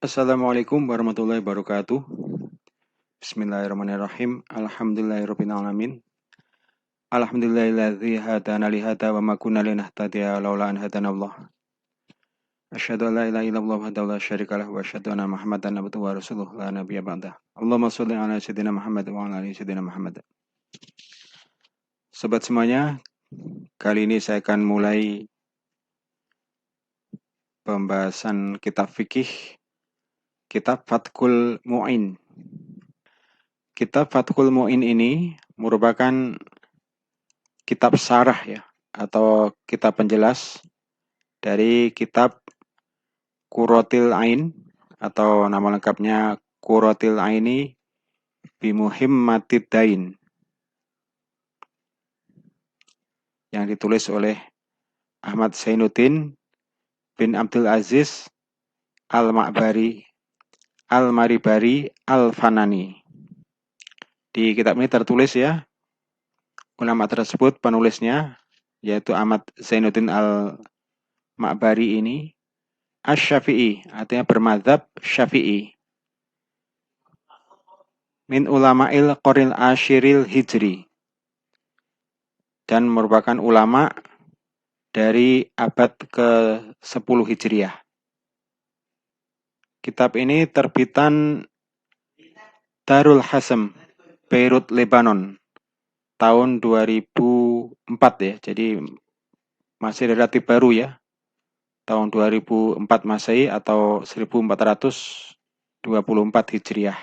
Assalamualaikum warahmatullahi wabarakatuh. Bismillahirrahmanirrahim. Alhamdulillahirabbil alamin. Alhamdulillahilladzi hadana li hadza wa ma kunna linahtadiya laula an hadanallah. Asyhadu an la ilaha illallah wahdahu la syarikalah wa asyhadu anna Muhammadan abduhu wa rasuluh la nabiyya ba'dah. Allahumma shalli ala sayyidina Muhammad wa ala ali sayyidina Muhammad. Sobat semuanya, kali ini saya akan mulai pembahasan kitab fikih, kitab Fathul Mu'in. Kitab Fathul Mu'in ini merupakan kitab syarah ya, atau kitab penjelas dari kitab Qurratul Ain atau nama lengkapnya Qurratul Aini bi Muhimmatid Dain yang ditulis oleh Ahmad Zainuddin bin Abdul Aziz Al-Ma'bari Al-Maribari Al-Fanani. Di kitab ini tertulis ya, ulama tersebut penulisnya yaitu Ahmad Zainuddin Al-Ma'bari ini Asy-Syafi'i, artinya bermadzhab Syafi'i. Min ulama'il qarnil asyiril hijri. Dan merupakan ulama dari abad ke-10 Hijriah. Kitab ini terbitan Darul Hasm, Beirut, Lebanon, tahun 2004 ya. Jadi masih relatif baru ya. Tahun 2004 Masehi atau 1424 Hijriah.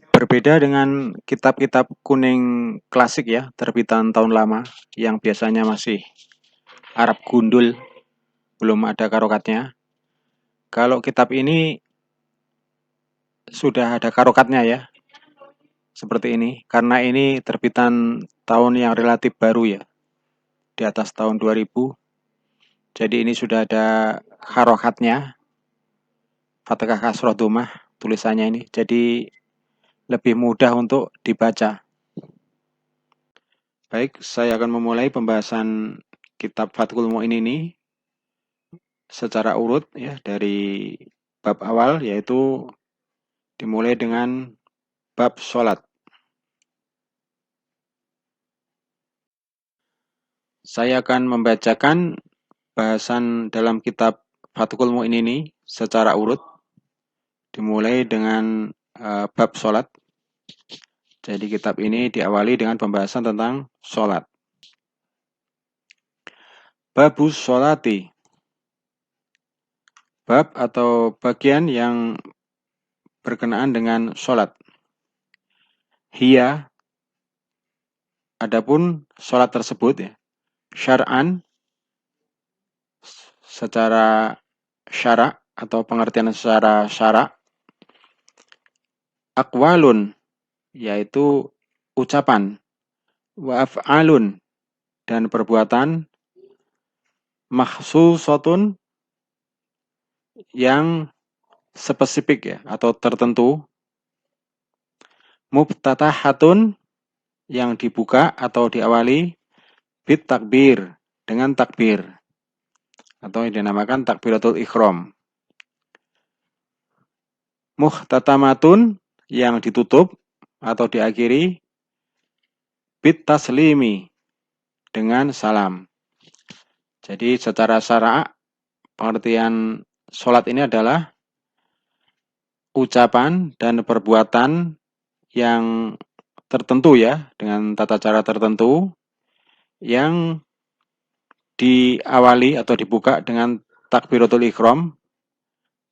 Berbeda dengan kitab-kitab kuning klasik ya, terbitan tahun lama, yang biasanya masih Arab gundul, belum ada karokatnya. Kalau kitab ini sudah ada karokatnya ya, seperti ini, karena ini terbitan tahun yang relatif baru ya, di atas tahun 2000. Jadi ini sudah ada karokatnya, Fathah Kasroh Dhammah tulisannya ini, jadi lebih mudah untuk dibaca. Baik, saya akan memulai pembahasan kitab Fathul Mu'in ini secara urut ya, dari bab awal, yaitu dimulai dengan bab sholat. Saya akan membacakan bahasan dalam kitab Fathul Mu'in ini secara urut, dimulai dengan bab sholat. Jadi kitab ini diawali dengan pembahasan tentang sholat. Babus sholati. Bab atau bagian yang berkenaan dengan sholat. Hiya, adapun sholat tersebut ya, syar'an, secara syara' atau pengertian secara syara', aqwalun, yaitu ucapan, wa af'alun, dan perbuatan, makhsusatun, yang spesifik ya, atau tertentu, muftatahatun, yang dibuka atau diawali, bit takbir, dengan takbir, atau yang dinamakan takbiratul ikhram. Muhtatamatun, yang ditutup atau diakhiri, bit taslimi, dengan salam. Jadi secara syara' pengertian sholat ini adalah ucapan dan perbuatan yang tertentu ya, dengan tata cara tertentu, yang diawali atau dibuka dengan takbiratul ikhram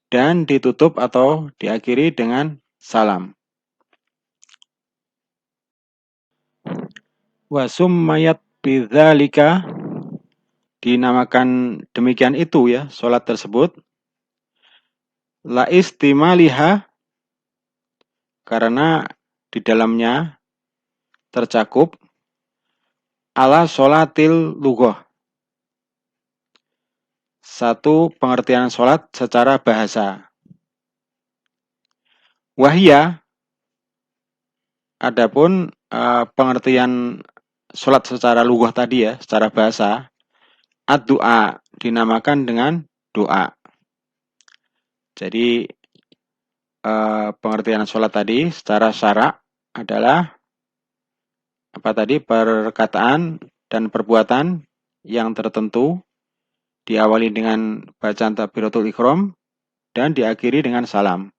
dan ditutup atau diakhiri dengan salam. Wa summayat bidzalika, dinamakan demikian itu ya, sholat tersebut, la istimaliha, karena di dalamnya tercakup ala sholatil lughah, satu pengertian sholat secara bahasa. Wahia, adapun pengertian sholat secara lughah tadi ya, secara bahasa, ad-du'a, dinamakan dengan doa. Jadi pengertian sholat tadi secara syarak adalah apa tadi? Perkataan dan perbuatan yang tertentu diawali dengan bacaan takbiratul ihram dan diakhiri dengan salam.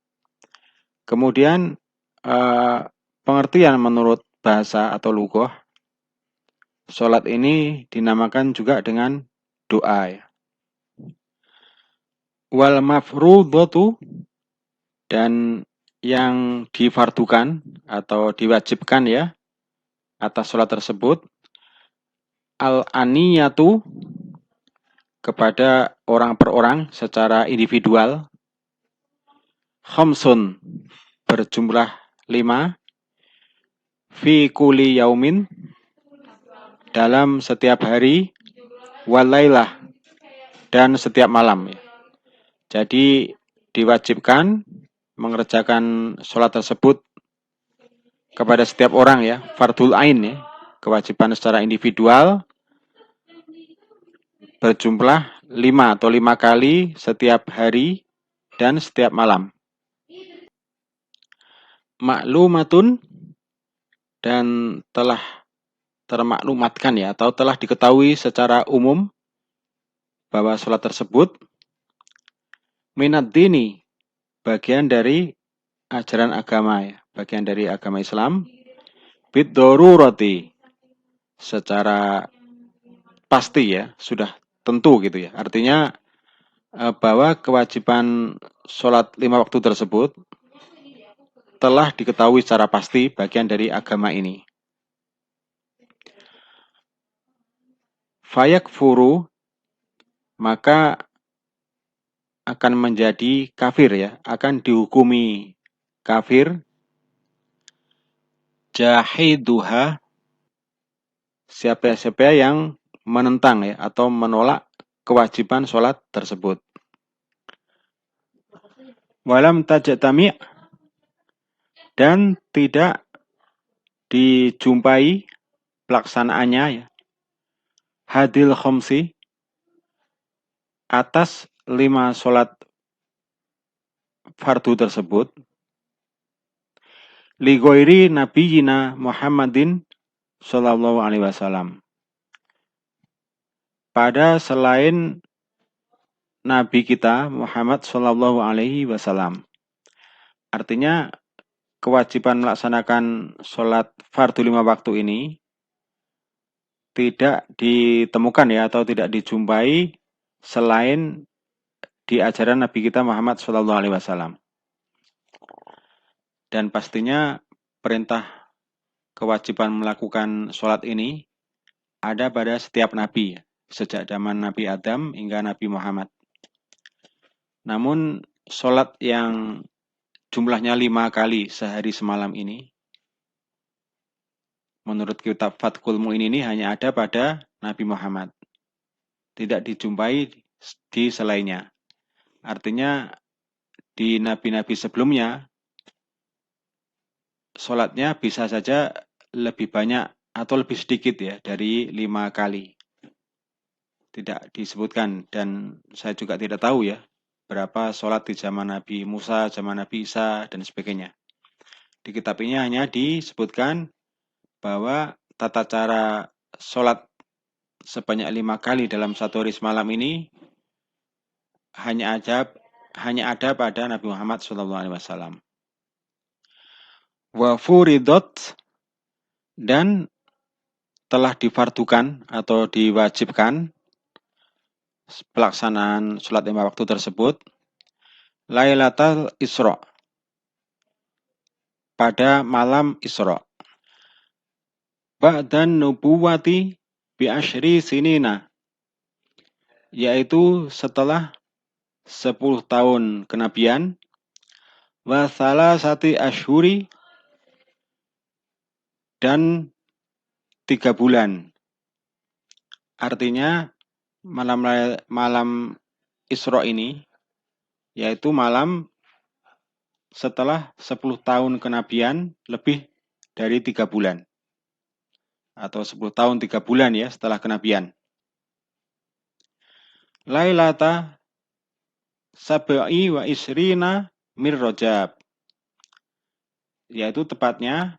Kemudian pengertian menurut bahasa atau lughah, sholat ini dinamakan juga dengan doa ya. Wal mafrudhatu, dan yang difardukan atau diwajibkan ya atas sholat tersebut, al-aniyatu, kepada orang per orang secara individual, khamsun, berjumlah 5, fi kulli yaumin, dalam setiap hari, walailah, dan setiap malam ya. Jadi diwajibkan mengerjakan sholat tersebut kepada setiap orang ya, fardul ain ya, kewajiban secara individual, berjumlah 5 atau 5 kali setiap hari dan setiap malam. Maklumatun, dan telah termaklumatkan ya, atau telah diketahui secara umum bahwa sholat tersebut minad dini, bagian dari ajaran agama ya, bagian dari agama Islam, bid darurati, secara pasti ya, sudah tentu gitu ya. Artinya bahwa kewajiban sholat 5 waktu tersebut telah diketahui secara pasti bagian dari agama ini. Fayakfuru, maka akan menjadi kafir ya, akan dihukumi kafir, jahiduha, siapa-siapa yang menentang ya, atau menolak kewajiban sholat tersebut. Walam tajtami', dan tidak dijumpai pelaksanaannya ya, hadil khomsi, atas 5 sholat fardu tersebut, li ghairi nabiyina Muhammadin sallallahu alaihi wasallam, pada selain Nabi kita Muhammad sallallahu alaihi wasallam. Artinya kewajiban melaksanakan sholat fardu 5 waktu ini tidak ditemukan ya, atau tidak dijumpai selain di ajaran Nabi kita Muhammad sallallahu alaihi wasallam. Dan pastinya perintah kewajiban melakukan sholat ini ada pada setiap nabi, sejak zaman Nabi Adam hingga Nabi Muhammad. Namun sholat yang jumlahnya 5 kali sehari semalam ini, menurut kitab Fathul Mu'in ini hanya ada pada Nabi Muhammad, tidak dijumpai di selainnya. Artinya di nabi-nabi sebelumnya sholatnya bisa saja lebih banyak atau lebih sedikit ya dari 5 kali. Tidak disebutkan, dan saya juga tidak tahu ya berapa sholat di zaman Nabi Musa, zaman Nabi Isa, dan sebagainya. Di kitab ini hanya disebutkan bahwa tata cara sholat sebanyak 5 kali dalam satu hari semalam ini hanya ada pada Nabi Muhammad SAW. Wa furidot, dan telah difardukan atau diwajibkan pelaksanaan sholat 5 waktu tersebut Lailatul Isra, pada malam Isra, ba'dan nubuwati bi asyri sinina, yaitu setelah 10 tahun kenabian, wa salasati asyhuri, dan 3 bulan. Artinya malam Isra ini yaitu malam setelah 10 tahun kenabian lebih dari 3 bulan. Atau 10 tahun 3 bulan ya setelah kenabian. Lailata sab'i wa isrina mir Rajab, yaitu tepatnya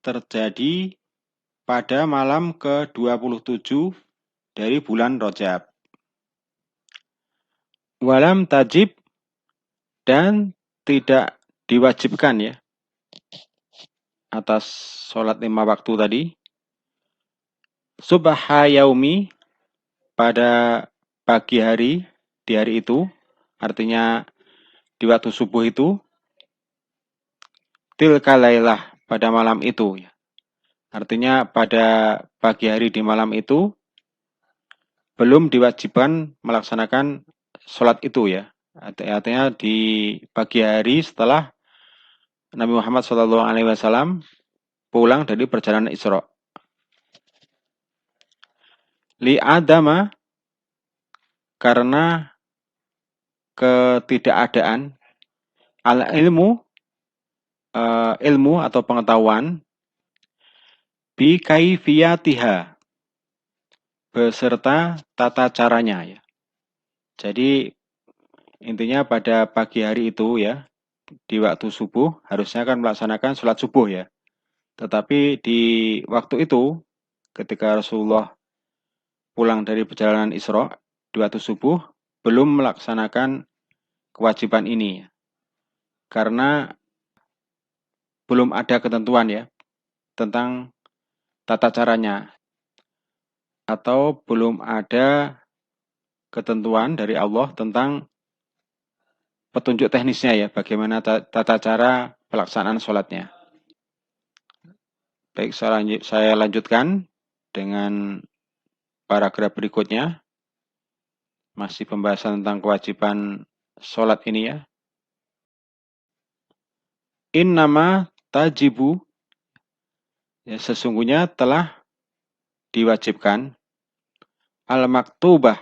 terjadi pada malam ke-27 dari bulan Rajab. Walam tajib, dan tidak diwajibkan ya atas sholat 5 waktu tadi. Subha yaumi, pada pagi hari, di hari itu, artinya di waktu subuh itu. Tilka lailah, pada malam itu. Artinya pada pagi hari di malam itu belum diwajibkan melaksanakan sholat itu ya. Artinya di pagi hari setelah Nabi Muhammad SAW pulang dari perjalanan Isra. Li adama, karena ketidakadaan, al ilmu, ilmu atau pengetahuan, bi kaifiyatiha, beserta tata caranya ya. Jadi intinya pada pagi hari itu ya, di waktu subuh harusnya kan melaksanakan sholat subuh ya. Tetapi di waktu itu ketika Rasulullah pulang dari perjalanan Isra di waktu subuh belum melaksanakan kewajiban ini karena belum ada ketentuan ya tentang tata caranya, atau belum ada ketentuan dari Allah tentang petunjuk teknisnya ya, bagaimana tata cara pelaksanaan sholatnya. Baik, saya lanjutkan dengan paragraf berikutnya. Masih pembahasan tentang kewajiban sholat ini ya. Innama tajibu, ya, sesungguhnya telah diwajibkan al-maktubah,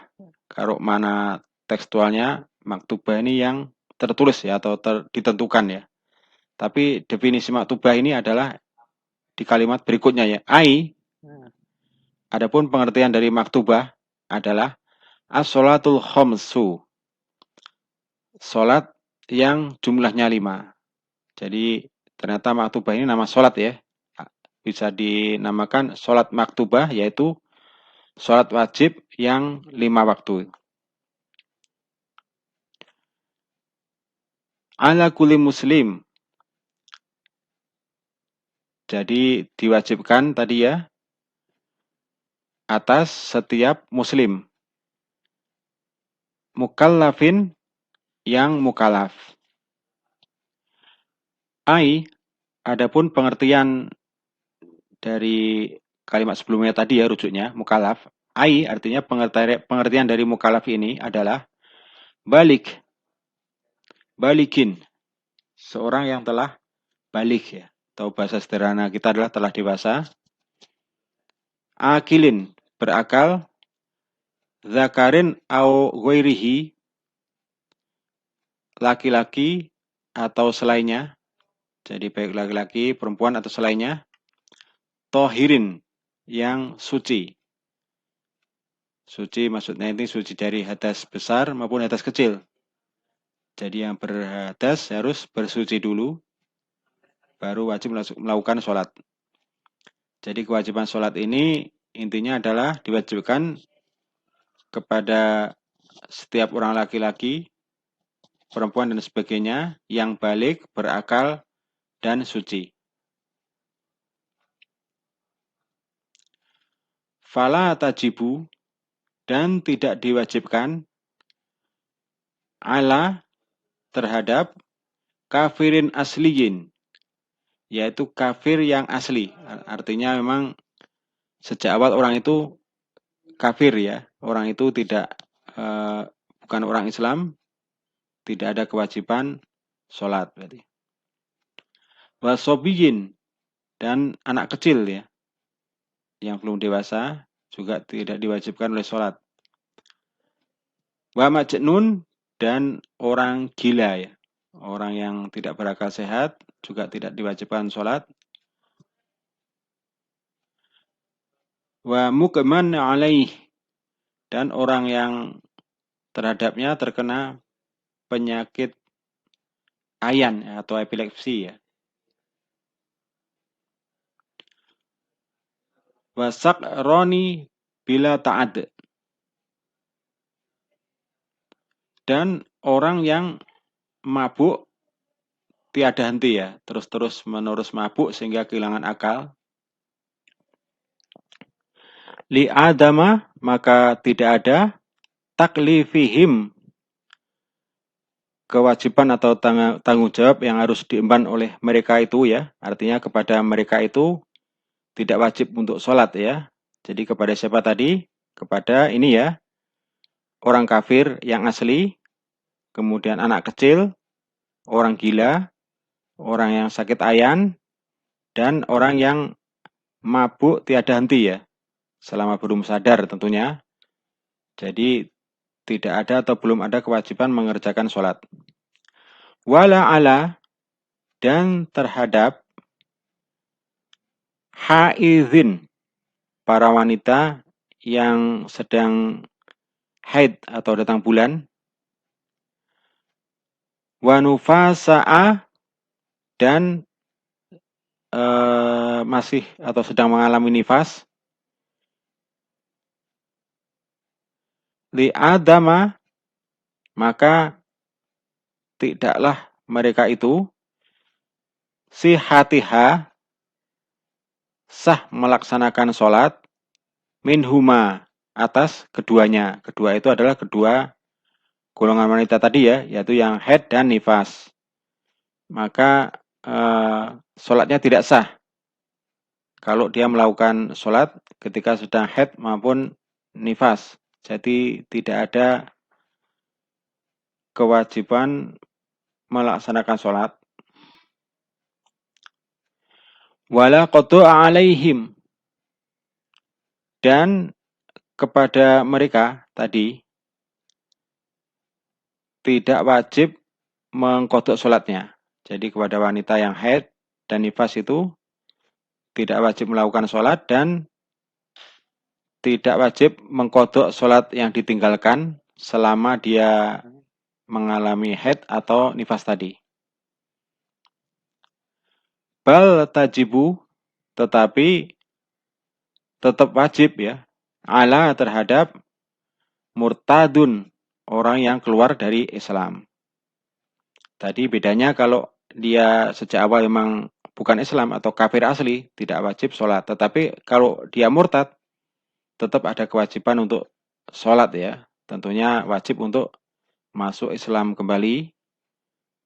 kalau mana tekstualnya maktubah ini yang tertulis ya atau ditentukan ya. Tapi definisi maktubah ini adalah di kalimat berikutnya ya. Adapun pengertian dari maktubah adalah as-sholatul khomsu, sholat yang jumlahnya 5. Jadi ternyata maktubah ini nama sholat ya. Bisa dinamakan sholat maktubah, yaitu sholat wajib yang 5 waktu. Ala kulli muslim, jadi diwajibkan tadi ya atas setiap muslim. Mukallafin, yang mukallaf. Adapun pengertian dari kalimat sebelumnya tadi ya, rujuknya mukallaf. Artinya pengertian dari mukallaf ini adalah balikin, seorang yang telah balik ya, atau bahasa sederhana kita adalah telah dewasa. Akilin, berakal. Zakarin au ghairihi, laki-laki atau selainnya. Jadi baik laki-laki, perempuan atau selainnya. Tohirin, yang suci. Suci maksudnya ini suci dari hadas besar maupun hadas kecil. Jadi yang berhadas harus bersuci dulu, baru wajib melakukan sholat. Jadi kewajiban sholat ini intinya adalah diwajibkan kepada setiap orang laki-laki, perempuan dan sebagainya yang balik, berakal, dan suci. Fala tajibu, dan tidak diwajibkan ala, terhadap kafirin asliyin, yaitu kafir yang asli. Artinya memang sejak awal orang itu kafir ya, orang itu tidak bukan orang Islam, tidak ada kewajiban sholat berarti. Wasobiyin, dan anak kecil ya, yang belum dewasa juga tidak diwajibkan oleh sholat. Wa majnun, dan orang gila ya, orang yang tidak berakal sehat juga tidak diwajibkan sholat. Wa mukman alaih, dan orang yang terhadapnya terkena penyakit ayan atau epilepsi ya. Wasak roni bila ta'ad. Dan orang yang mabuk tiada henti ya, terus menerus mabuk sehingga kehilangan akal. Li adama, maka tidak ada taklifihim, kewajiban atau tanggung jawab yang harus diemban oleh mereka itu ya. Artinya kepada mereka itu tidak wajib untuk sholat ya. Jadi kepada siapa tadi? Kepada ini ya, orang kafir yang asli, kemudian anak kecil, orang gila, orang yang sakit ayan, dan orang yang mabuk tiada henti ya, selama belum sadar tentunya. Jadi tidak ada atau belum ada kewajiban mengerjakan sholat. Wala ala, dan terhadap haidhin, para wanita yang sedang haid atau datang bulan. Wa nufasa'a, dan masih atau sedang mengalami nifas. Li adama, maka tidaklah mereka itu sihatiha, sah melaksanakan sholat, minhuma, atas keduanya. Kedua itu adalah kedua golongan wanita tadi ya, yaitu yang haid dan nifas. Maka sholatnya tidak sah kalau dia melakukan sholat ketika sedang haid maupun nifas. Jadi tidak ada kewajiban melaksanakan sholat. Wala qada'a alaihim, dan kepada mereka tadi tidak wajib mengqadha sholatnya. Jadi kepada wanita yang haid dan nifas itu tidak wajib melakukan sholat dan tidak wajib mengqadha sholat yang ditinggalkan selama dia mengalami haid atau nifas tadi. Bal tajibu, tetapi tetap wajib ya, ala terhadap murtadun, orang yang keluar dari Islam. Tadi bedanya kalau dia sejak awal memang bukan Islam atau kafir asli, tidak wajib sholat. Tetapi kalau dia murtad, tetap ada kewajiban untuk sholat ya. Tentunya wajib untuk masuk Islam kembali,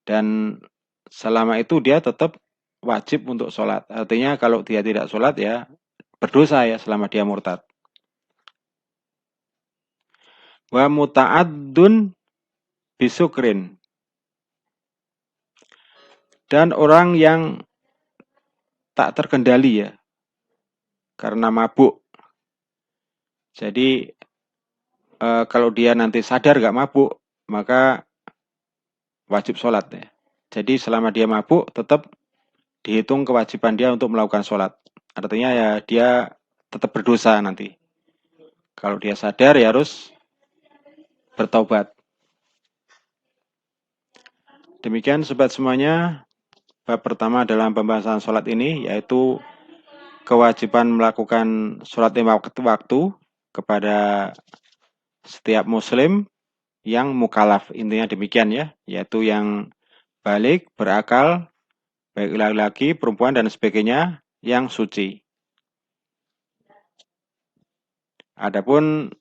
dan selama itu dia tetap wajib untuk sholat. Artinya kalau dia tidak sholat ya berdosa ya selama dia murtad. Wa muta'addun bisukrin, dan orang yang tak terkendali ya karena mabuk. Jadi kalau dia nanti sadar gak mabuk, maka wajib sholat ya. Jadi selama dia mabuk tetap dihitung kewajiban dia untuk melakukan sholat. Artinya ya dia tetap berdosa nanti. Kalau dia sadar ya harus bertaubat. Demikian sobat semuanya, bab pertama dalam pembahasan sholat ini, yaitu kewajiban melakukan sholat lima waktu kepada setiap muslim yang mukalaf. Intinya demikian ya, yaitu yang balik, berakal, baik laki-laki, perempuan, dan sebagainya, yang suci. Adapun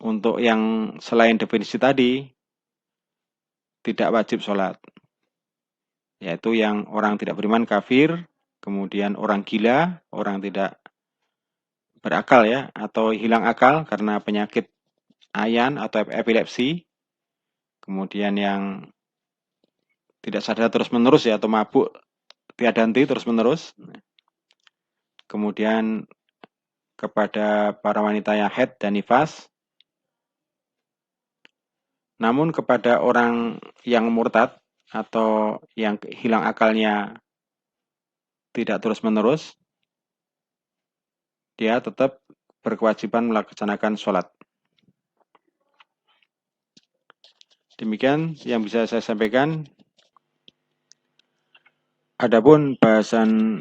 untuk yang selain definisi tadi, tidak wajib sholat, yaitu yang orang tidak beriman, kafir, kemudian orang gila, orang tidak berakal ya, atau hilang akal karena penyakit ayan atau epilepsi, kemudian yang tidak sadar terus-menerus ya, atau mabuk tiada henti terus-menerus. Kemudian kepada para wanita yang haid dan nifas. Namun kepada orang yang murtad atau yang hilang akalnya tidak terus-menerus, dia tetap berkewajiban melaksanakan sholat. Demikian yang bisa saya sampaikan. Adapun bahasan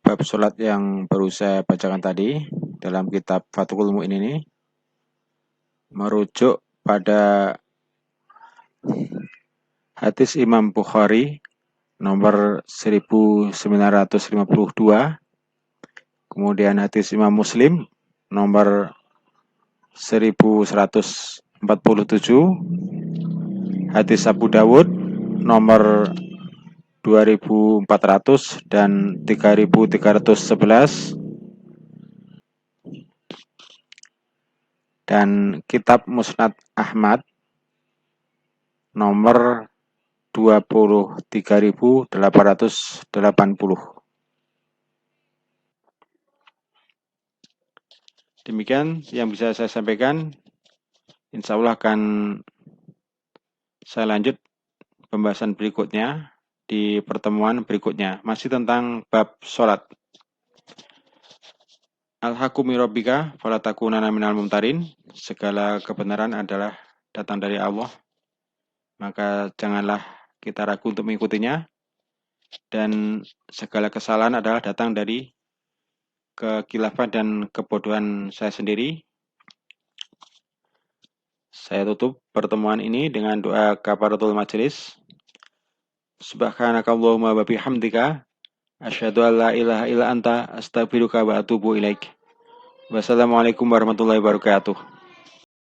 bab sholat yang baru saya bacakan tadi dalam kitab Fathul Mu'in ini merujuk pada hadis Imam Bukhari nomor 1952, kemudian hadis Imam Muslim nomor 1147, hadis Abu Dawud nomor 2400 dan 3311, dan kitab Musnad Ahmad nomor 23.880. Demikian yang bisa saya sampaikan. Insya Allah akan saya lanjut pembahasan berikutnya di pertemuan berikutnya. Masih tentang bab sholat. Al-haqqu min rabbika fala takunanna minal mumtarin. Segala kebenaran adalah datang dari Allah, maka janganlah kita ragu untuk mengikutinya. Dan segala kesalahan adalah datang dari kekilafan dan kebodohan saya sendiri. Saya tutup pertemuan ini dengan doa kafaratul majelis. Subhanakallahumma wa bihamdika asyhadu an la ilaha illa anta astaghfiruka wa atubu ilaik. Wassalamualaikum warahmatullahi wabarakatuh.